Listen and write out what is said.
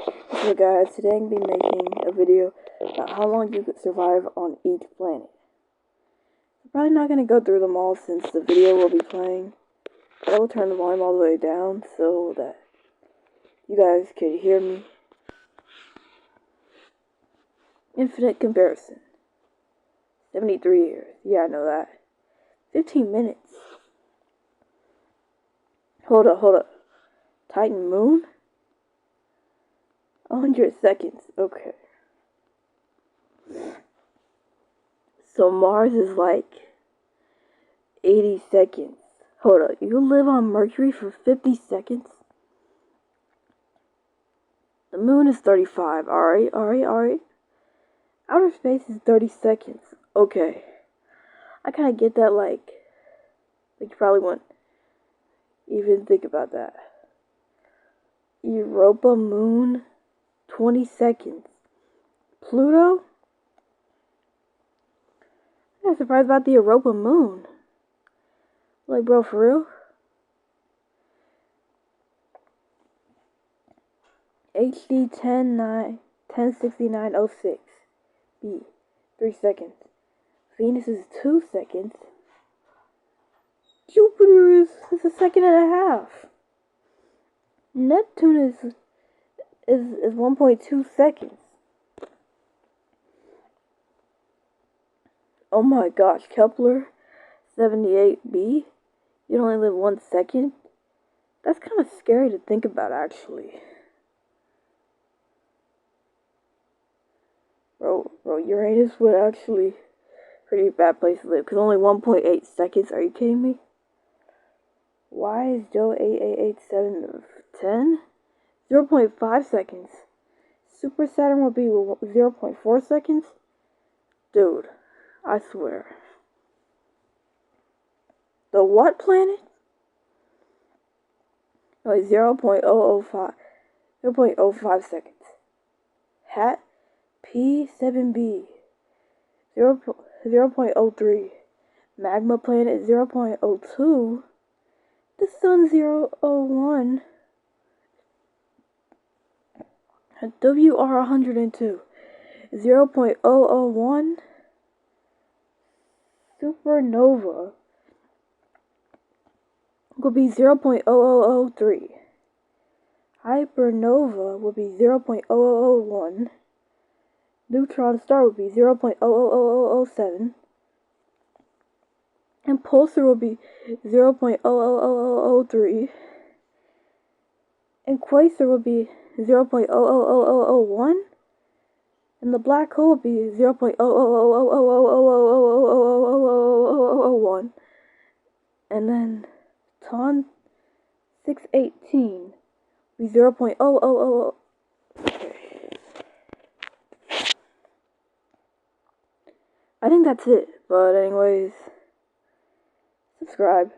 So guys, today I'm going to be making a video about how long you could survive on each planet. I'm probably not going to go through them all since the video will be playing, but I will turn the volume all the way down so that you guys could hear me. Infinite comparison. 73 years. Yeah, I know that. 15 minutes. Hold up. Titan moon? 100 seconds. Okay. So Mars is like 80 seconds. Hold up. You live on Mercury for 50 seconds? The moon is 35. Alright. Outer space is 30 seconds. Okay. I kind of get that, like you probably won't even think about that. Europa moon, 20 seconds. Pluto? I'm not surprised about the Europa moon. Like, bro, for real? HD 106906. B, 3 seconds. Venus is 2 seconds. Jupiter is a second and a half. Neptune is 1.2 seconds. Oh my gosh, Kepler 78b. You'd only live 1 second? That's kind of scary to think about, actually. Bro, Uranus would actually pretty bad place to live, because only 1.8 seconds. Are you kidding me? Why is Joe 8887 of 10? 0.5 seconds. Super Saturn will be 0.4 seconds? Dude, I swear. The what planet? No, 0.005 seconds. Hat P7b 0.03. Magma planet 0.02. The sun 0.01. WR102 0.001. Supernova will be 0.0003. Hypernova will be 0.0001. Neutron star will be 0.00007. And pulsar will be 0.00003. And quasar will be 0.00001. And the black hole will be 0.000000001. And then Ton 618 will be 0.000. Okay. I think that's it. But anyways, subscribe.